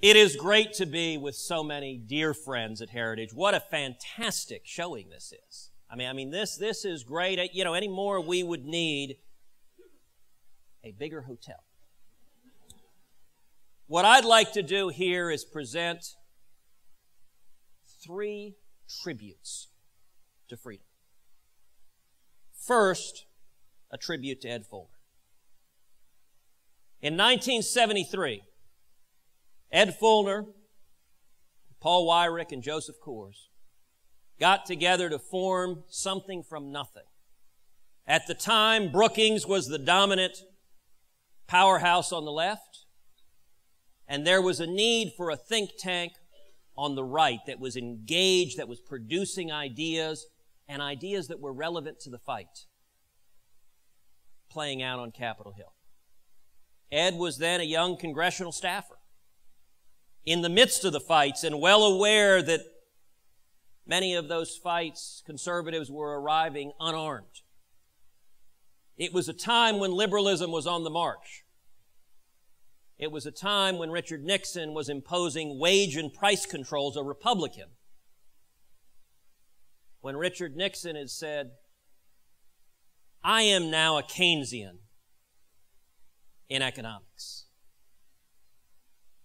It is great to be with so many dear friends at Heritage. What a fantastic showing this is. I mean, this is great. You know, any more we would need a bigger hotel. What I'd like to do here is present 3 tributes to freedom. First, a tribute to Ed Fulner. In 1973, Ed Fulner, Paul Weyrich, and Joseph Coors got together to form something from nothing. At the time, Brookings was the dominant powerhouse on the left, and there was a need for a think tank on the right that was engaged, that was producing ideas, and ideas that were relevant to the fight playing out on Capitol Hill. Ed was then a young congressional staffer in the midst of the fights and well aware that many of those fights, conservatives were arriving unarmed. It was a time when liberalism was on the march. It was a time when Richard Nixon was imposing wage and price controls, a Republican. When Richard Nixon had said, "I am now a Keynesian in economics."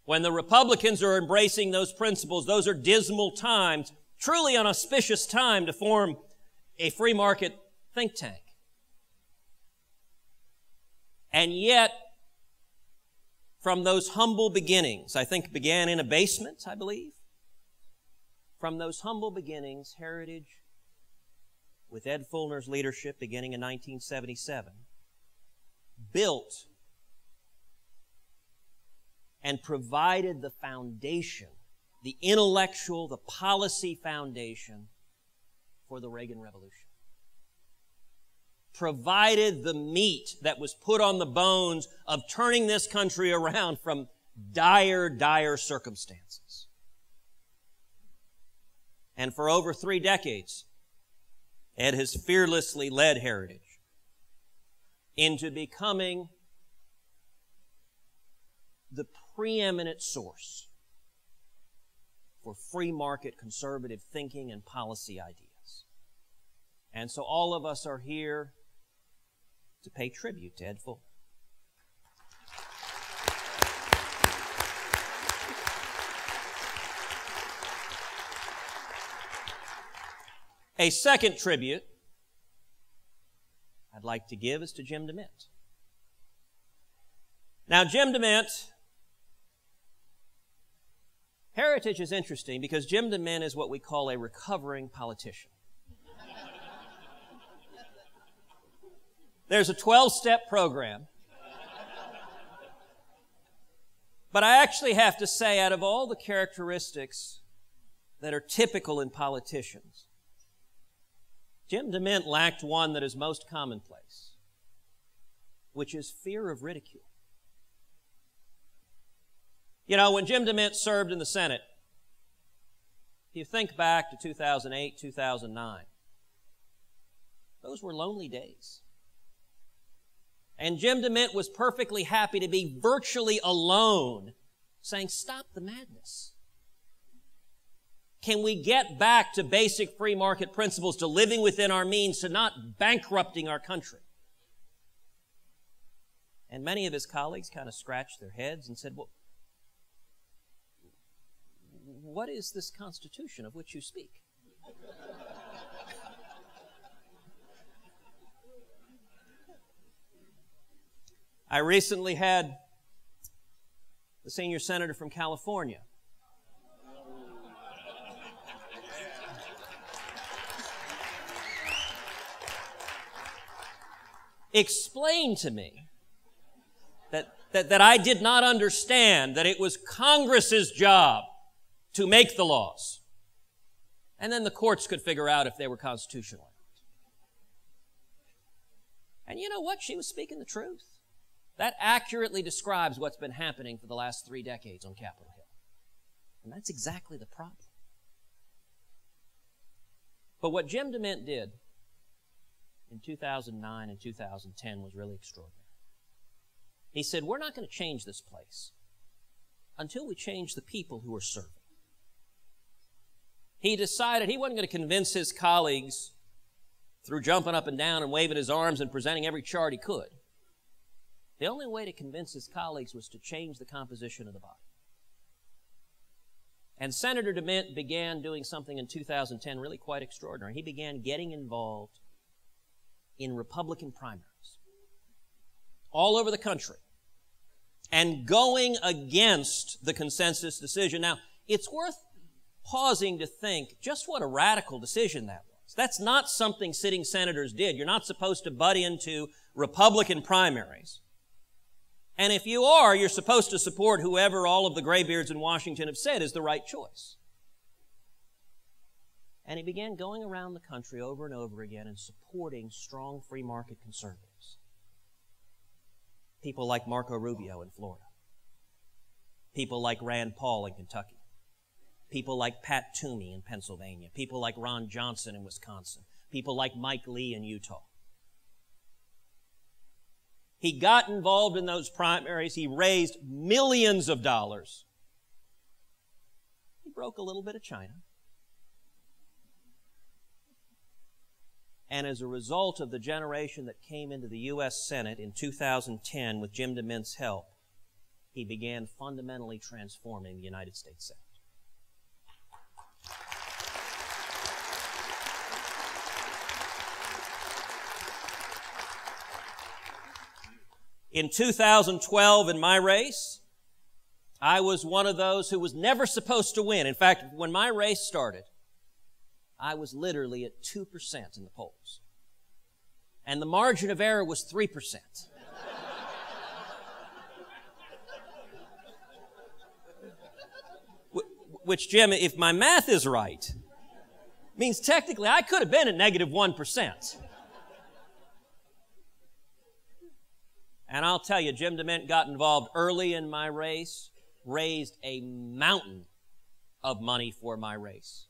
When the Republicans are embracing those principles, those are dismal times, truly an auspicious time to form a free market think tank. And yet, from those humble beginnings, I think began in a basement, I believe. From those humble beginnings, Heritage, with Ed Fulner's leadership beginning in 1977, built and provided the foundation, the intellectual, the policy foundation for the Reagan Revolution. Provided the meat that was put on the bones of turning this country around from dire, dire circumstances. And for over 3 decades, Ed has fearlessly led Heritage into becoming the preeminent source for free market conservative thinking and policy ideas. And so all of us are here to pay tribute to Ed Fulner. A second tribute I'd like to give is to Jim DeMint. Now, Jim DeMint, Heritage is interesting because Jim DeMint is what we call a recovering politician. There's a 12-step program. But I actually have to say, out of all the characteristics that are typical in politicians, Jim DeMint lacked one that is most commonplace, which is fear of ridicule. You know, when Jim DeMint served in the Senate, if you think back to 2008, 2009, those were lonely days. And Jim DeMint was perfectly happy to be virtually alone, saying, "Stop the madness. Can we get back to basic free market principles, to living within our means, to not bankrupting our country?" And many of his colleagues kind of scratched their heads and said, "Well, what is this Constitution of which you speak?" I recently had the senior senator from California explain to me that I did not understand that it was Congress's job to make the laws, and then the courts could figure out if they were constitutional or not. And you know what? She was speaking the truth. That accurately describes what's been happening for the last 3 decades on Capitol Hill. And that's exactly the problem. But what Jim DeMint did in 2009 and 2010 was really extraordinary. He said, "We're not going to change this place until we change the people who are serving. He decided he wasn't going to convince his colleagues through jumping up and down and waving his arms and presenting every chart he could. The only way to convince his colleagues was to change the composition of the body. And Senator DeMint began doing something in 2010 really quite extraordinary. He began getting involved in Republican primaries all over the country and going against the consensus decision. Now, it's worth pausing to think just what a radical decision that was. That's not something sitting senators did. You're not supposed to butt into Republican primaries. And if you are, you're supposed to support whoever all of the graybeards in Washington have said is the right choice. And he began going around the country over and over again and supporting strong free market conservatives. People like Marco Rubio in Florida. People like Rand Paul in Kentucky. People like Pat Toomey in Pennsylvania. People like Ron Johnson in Wisconsin. People like Mike Lee in Utah. He got involved in those primaries. He raised millions of dollars. He broke a little bit of China. And as a result of the generation that came into the U.S. Senate in 2010 with Jim DeMint's help, he began fundamentally transforming the United States Senate. In 2012, in my race, I was one of those who was never supposed to win. In fact, when my race started, I was literally at 2% in the polls. And the margin of error was 3%. Which, Jim, if my math is right, means technically I could have been at negative 1%. And I'll tell you, Jim DeMint got involved early in my race, raised a mountain of money for my race.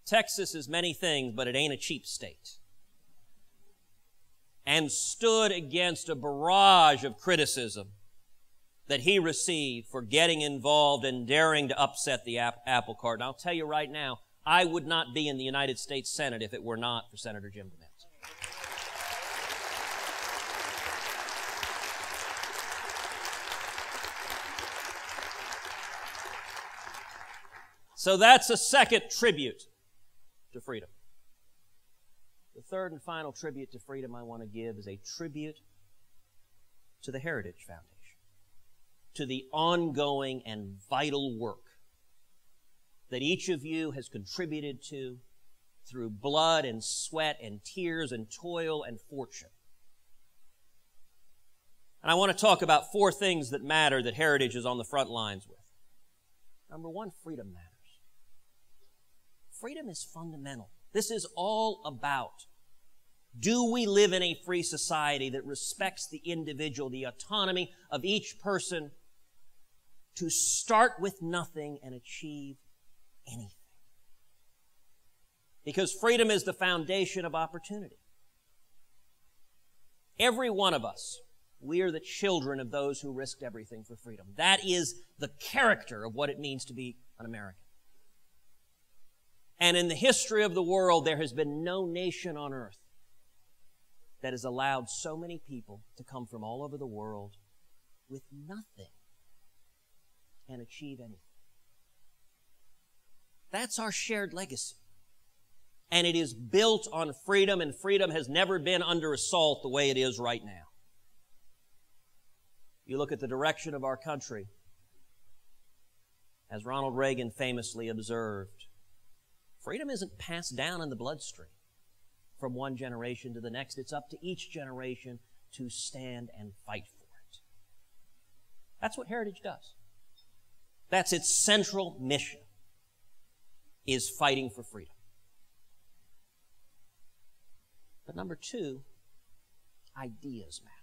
Texas is many things, but it ain't a cheap state. And stood against a barrage of criticism that he received for getting involved and daring to upset the apple cart. And I'll tell you right now, I would not be in the United States Senate if it were not for Senator Jim DeMint. So that's a second tribute to freedom. The third and final tribute to freedom I want to give is a tribute to the Heritage Foundation, to the ongoing and vital work that each of you has contributed to through blood and sweat and tears and toil and fortune. And I want to talk about 4 things that matter that Heritage is on the front lines with. Number 1, freedom matters. Freedom is fundamental. This is all about, do we live in a free society that respects the individual, the autonomy of each person to start with nothing and achieve anything? Because freedom is the foundation of opportunity. Every one of us, we are the children of those who risked everything for freedom. That is the character of what it means to be an American. And in the history of the world, there has been no nation on earth that has allowed so many people to come from all over the world with nothing and achieve anything. That's our shared legacy. And it is built on freedom, and freedom has never been under assault the way it is right now. You look at the direction of our country, as Ronald Reagan famously observed, freedom isn't passed down in the bloodstream from one generation to the next. It's up to each generation to stand and fight for it. That's what Heritage does. That's its central mission, is fighting for freedom. But number 2, ideas matter.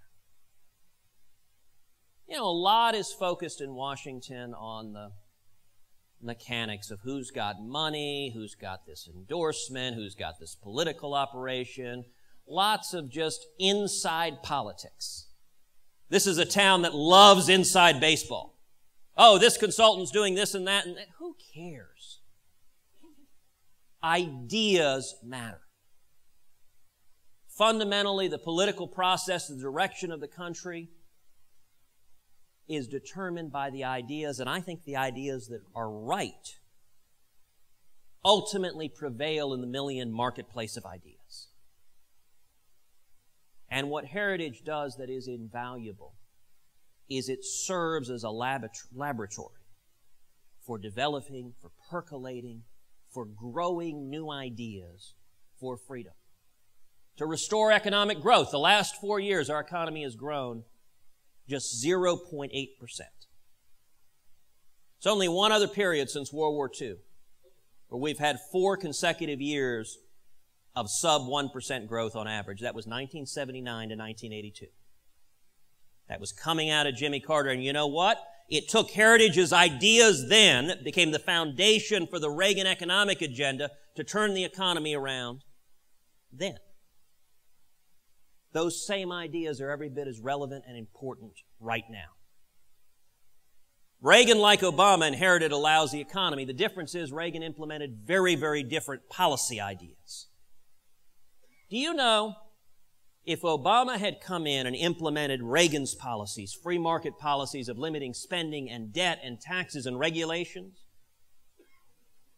You know, a lot is focused in Washington on the mechanics of who's got money, who's got this endorsement, who's got this political operation. Lots of just inside politics. This is a town that loves inside baseball. Oh, this consultant's doing this and that and that. Who cares? Ideas matter. Fundamentally, the political process, the direction of the country is determined by the ideas, and I think the ideas that are right ultimately prevail in the million marketplace of ideas. And what Heritage does that is invaluable is it serves as a laboratory for developing, for percolating, for growing new ideas for freedom. To restore economic growth. The last 4 years, our economy has grown just 0.8%. It's only one other period since World War II where we've had 4 consecutive years of sub 1% growth on average. That was 1979 to 1982. That was coming out of Jimmy Carter. And you know what? It took Heritage's ideas then, that became the foundation for the Reagan economic agenda, to turn the economy around then. Those same ideas are every bit as relevant and important right now. Reagan, like Obama, inherited a lousy economy. The difference is Reagan implemented very, very different policy ideas. Do you know, if Obama had come in and implemented Reagan's policies, free market policies of limiting spending and debt and taxes and regulations,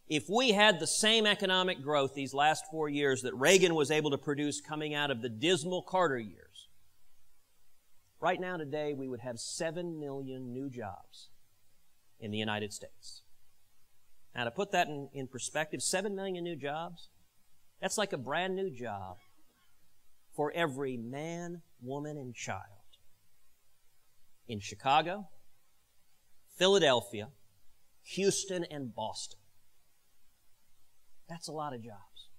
if we had the same economic growth these last 4 years that Reagan was able to produce coming out of the dismal Carter years, right now today we would have 7 million new jobs in the United States. Now to put that in perspective, 7 million new jobs, that's like a brand new job for every man, woman, and child in Chicago, Philadelphia, Houston, and Boston. That's a lot of jobs.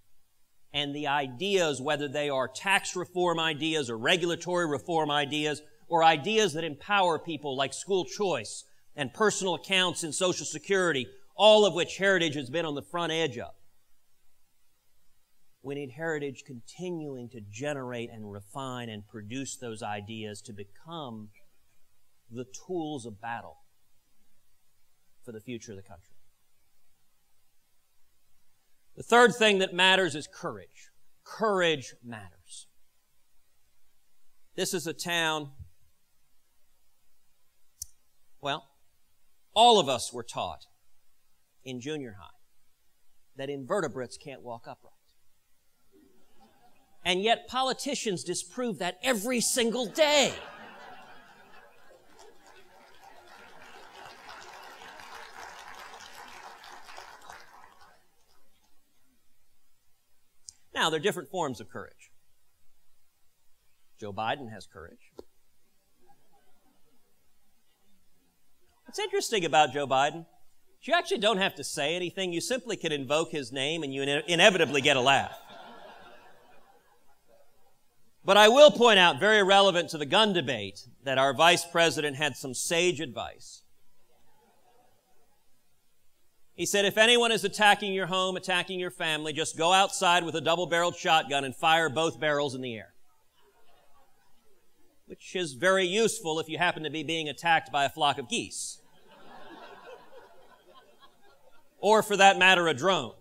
And the ideas, whether they are tax reform ideas or regulatory reform ideas or ideas that empower people like school choice and personal accounts in Social Security, all of which Heritage has been on the front edge of. We need Heritage continuing to generate and refine and produce those ideas to become the tools of battle for the future of the country. The third thing that matters is courage. Courage matters. This is a town, well, all of us were taught in junior high that invertebrates can't walk upright. And yet politicians disprove that every single day. Now, there are different forms of courage. Joe Biden has courage. What's interesting about Joe Biden, you actually don't have to say anything. You simply can invoke his name and you inevitably get a laugh. But I will point out, very relevant to the gun debate, that our vice president had some sage advice. He said, if anyone is attacking your home, attacking your family, just go outside with a double-barreled shotgun and fire both barrels in the air. Which is very useful if you happen to be being attacked by a flock of geese. Or, for that matter, a drone.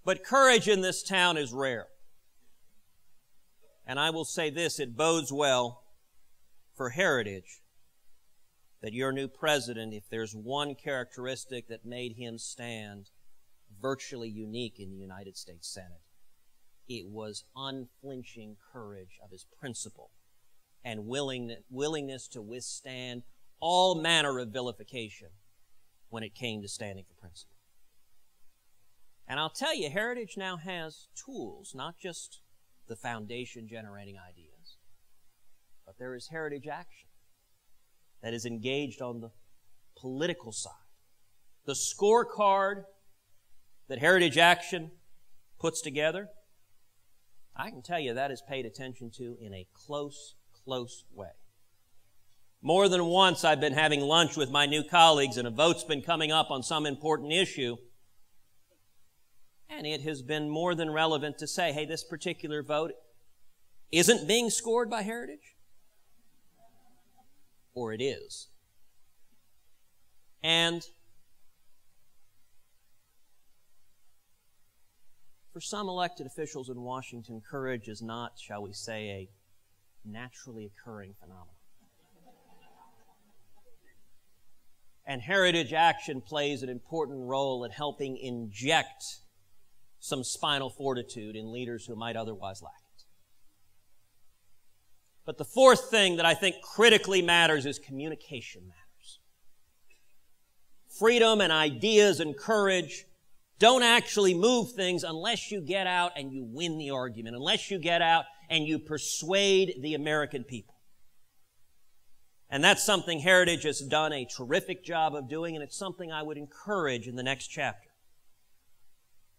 But courage in this town is rare. And I will say this, it bodes well for Heritage that your new president, if there's one characteristic that made him stand virtually unique in the United States Senate, it was unflinching courage of his principle and willingness to withstand all manner of vilification when it came to standing for principle. And I'll tell you, Heritage now has tools, not just the foundation generating ideas, but there is Heritage Action that is engaged on the political side. The scorecard that Heritage Action puts together, I can tell you that is paid attention to in a close way. More than once I've been having lunch with my new colleagues and a vote's been coming up on some important issue. And it has been more than relevant to say, hey, this particular vote isn't being scored by Heritage, or it is. And for some elected officials in Washington, courage is not, shall we say, a naturally occurring phenomenon. And Heritage Action plays an important role in helping inject some spinal fortitude in leaders who might otherwise lack it. But the fourth thing that I think critically matters is communication matters. Freedom and ideas and courage don't actually move things unless you get out and you win the argument, unless you get out and you persuade the American people. And that's something Heritage has done a terrific job of doing, and it's something I would encourage in the next chapter.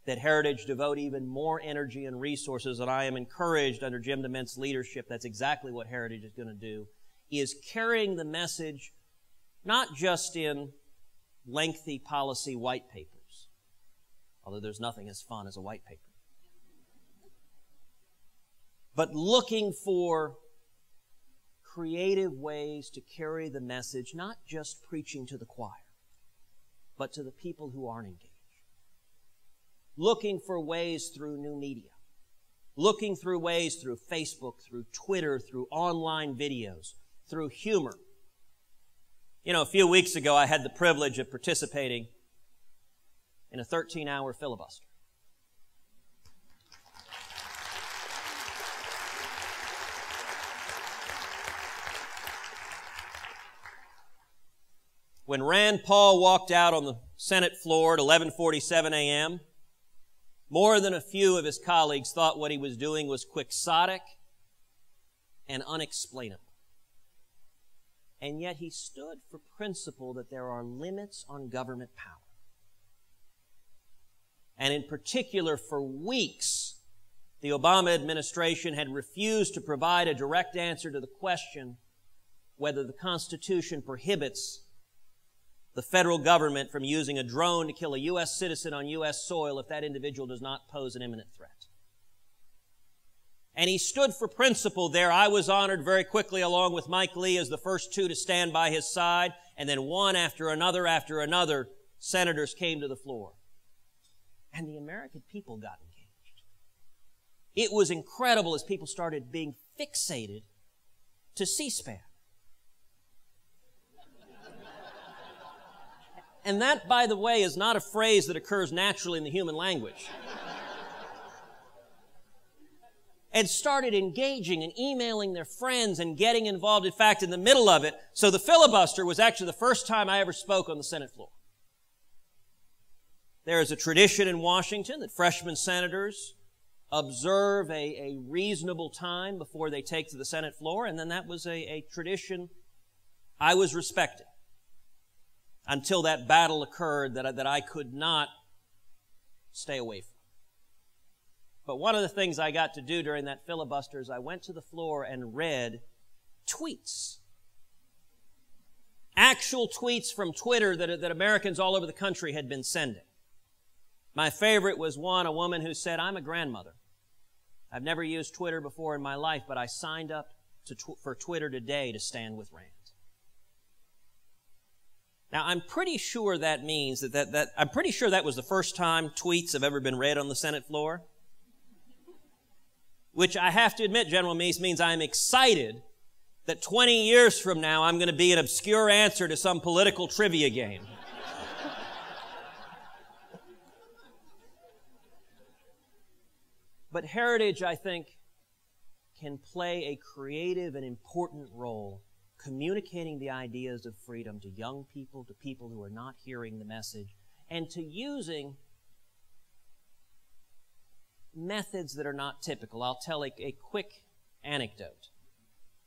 That Heritage devote even more energy and resources, and I am encouraged under Jim DeMint's leadership, that's exactly what Heritage is going to do, is carrying the message not just in lengthy policy white papers, although there's nothing as fun as a white paper, but looking for creative ways to carry the message, not just preaching to the choir, but to the people who aren't engaged. Looking for ways through new media. Looking through ways through Facebook, through Twitter, through online videos, through humor. You know, a few weeks ago I had the privilege of participating in a 13-hour filibuster. When Rand Paul walked out on the Senate floor at 11:47 a.m., more than a few of his colleagues thought what he was doing was quixotic and unexplainable. And yet he stood for principle that there are limits on government power. And in particular, for weeks, the Obama administration had refused to provide a direct answer to the question whether the Constitution prohibits the federal government from using a drone to kill a U.S. citizen on U.S. soil if that individual does not pose an imminent threat. And he stood for principle there. I was honored very quickly, along with Mike Lee, as the first two to stand by his side, and then one after another, senators came to the floor. And the American people got engaged. It was incredible as people started being fixated to C-SPAN. And that, by the way, is not a phrase that occurs naturally in the human language. And started engaging and emailing their friends and getting involved, in fact, in the middle of it. So the filibuster was actually the first time I ever spoke on the Senate floor. There is a tradition in Washington that freshman senators observe a reasonable time before they take to the Senate floor, and then that was a tradition I was respecting. Until that battle occurred that I could not stay away from. But one of the things I got to do during that filibuster is I went to the floor and read tweets. Actual tweets from Twitter that Americans all over the country had been sending. My favorite was a woman who said, "I'm a grandmother. I've never used Twitter before in my life, but I signed up for Twitter today to stand with Rand." Now, I'm pretty sure that means I'm pretty sure that was the first time tweets have ever been read on the Senate floor. Which I have to admit, General Meese, means I'm excited that 20 years from now I'm going to be an obscure answer to some political trivia game. But Heritage, I think, can play a creative and important role communicating the ideas of freedom to young people, to people who are not hearing the message, and to using methods that are not typical. I'll tell a quick anecdote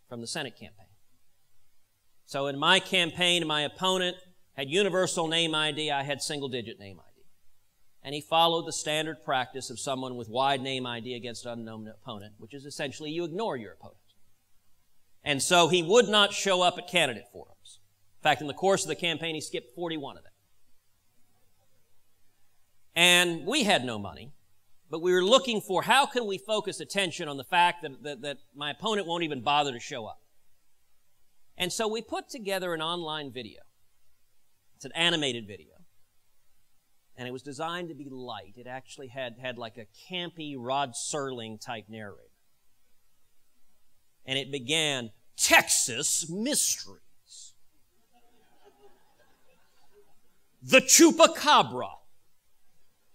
from the Senate campaign. So in my campaign, my opponent had universal name ID, I had single-digit name ID. And he followed the standard practice of someone with wide name ID against an unknown opponent, which is essentially you ignore your opponent. And so he would not show up at candidate forums. In fact, in the course of the campaign, he skipped 41 of them. And we had no money. But we were looking for how can we focus attention on the fact that my opponent won't even bother to show up. And so we put together an online video. It's an animated video. And it was designed to be light. It actually had like a campy Rod Serling type narrator. And it began, Texas Mysteries. The Chupacabra,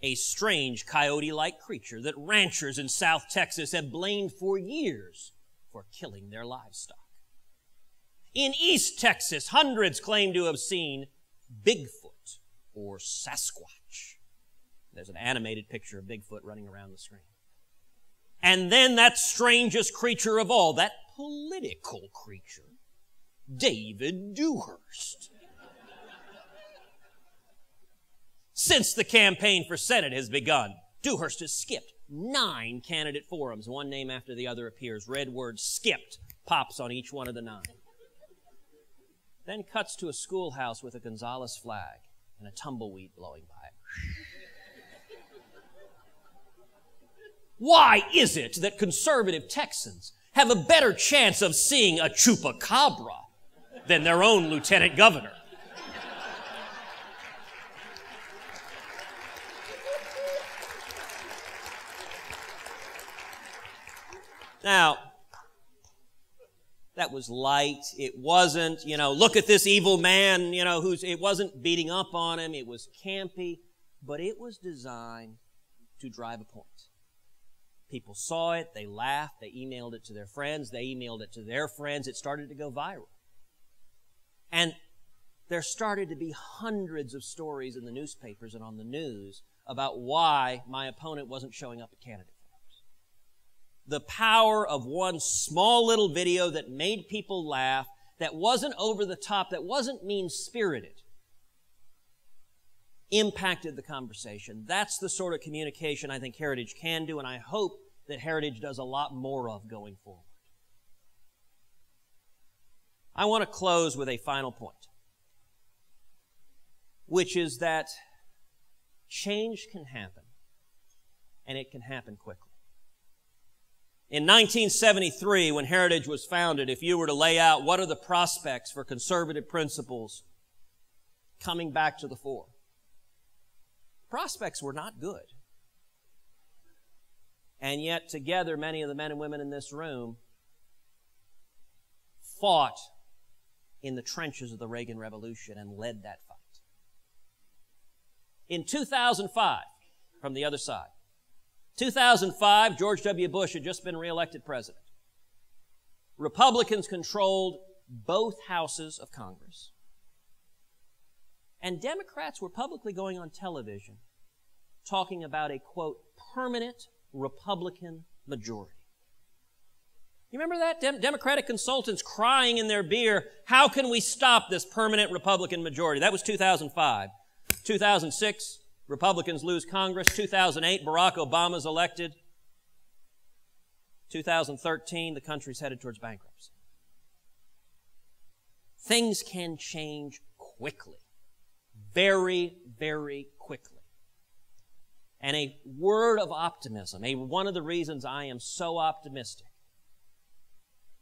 a strange coyote-like creature that ranchers in South Texas have blamed for years for killing their livestock. In East Texas, hundreds claim to have seen Bigfoot or Sasquatch. There's an animated picture of Bigfoot running around the screen. And then that strangest creature of all, that political creature, David Dewhurst. Since the campaign for Senate has begun, Dewhurst has skipped 9 candidate forums. One name after the other appears. Red word skipped pops on each one of the 9. Then cuts to a schoolhouse with a Gonzales flag and a tumbleweed blowing by it. Why is it that conservative Texans have a better chance of seeing a chupacabra than their own lieutenant governor? Now, that was light. It wasn't, look at this evil man, it wasn't beating up on him. It was campy, but it was designed to drive a point. People saw it, they laughed, they emailed it to their friends, they emailed it to their friends. It started to go viral. And there started to be hundreds of stories in the newspapers and on the news about why my opponent wasn't showing up at candidate forums. The power of one small little video that made people laugh, that wasn't over the top, that wasn't mean-spirited, impacted the conversation. That's the sort of communication I think Heritage can do, and I hope that Heritage does a lot more of going forward. I want to close with a final point, which is that change can happen, and it can happen quickly. In 1973, when Heritage was founded, if you were to lay out what are the prospects for conservative principles coming back to the fore, prospects were not good. And yet, together, many of the men and women in this room fought in the trenches of the Reagan Revolution and led that fight. In 2005, from the other side, 2005, George W. Bush had just been reelected president. Republicans controlled both houses of Congress. And Democrats were publicly going on television talking about a, quote, permanent Republican majority. You remember that? Democratic consultants crying in their beer, how can we stop this permanent Republican majority? That was 2005. 2006, Republicans lose Congress. 2008, Barack Obama's elected. 2013, the country's headed towards bankruptcy. Things can change quickly. Very, very quickly. And a word of optimism, one of the reasons I am so optimistic.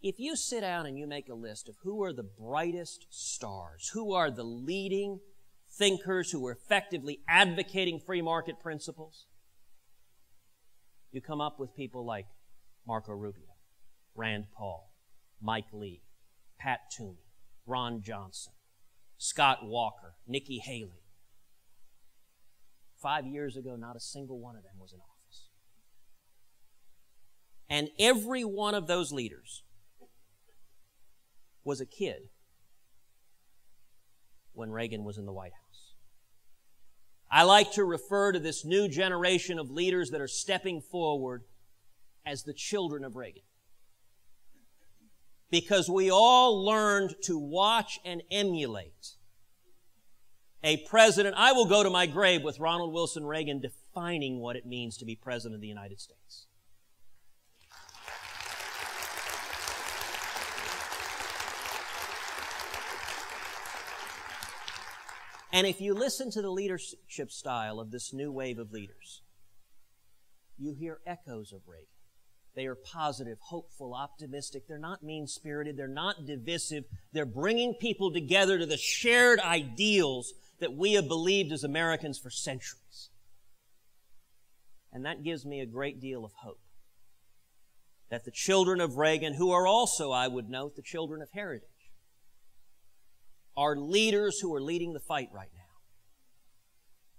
If you sit down and you make a list of who are the brightest stars, who are the leading thinkers who are effectively advocating free market principles, you come up with people like Marco Rubio, Rand Paul, Mike Lee, Pat Toomey, Ron Johnson, Scott Walker, Nikki Haley. 5 years ago, not a single one of them was in office. And every one of those leaders was a kid when Reagan was in the White House. I like to refer to this new generation of leaders that are stepping forward as the children of Reagan. Because we all learned to watch and emulate a president. I will go to my grave with Ronald Wilson Reagan defining what it means to be President of the United States. And if you listen to the leadership style of this new wave of leaders, you hear echoes of Reagan. They are positive, hopeful, optimistic. They're not mean-spirited. They're not divisive. They're bringing people together to the shared ideals that we have believed as Americans for centuries. And that gives me a great deal of hope that the children of Reagan, who are also, I would note, the children of heritage, are leaders who are leading the fight right now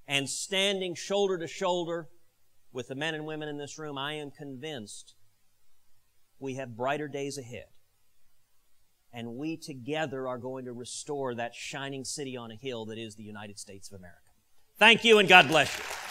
and standing shoulder to shoulder with the men and women in this room. I am convinced we have brighter days ahead, and we together are going to restore that shining city on a hill that is the United States of America. Thank you, and God bless you.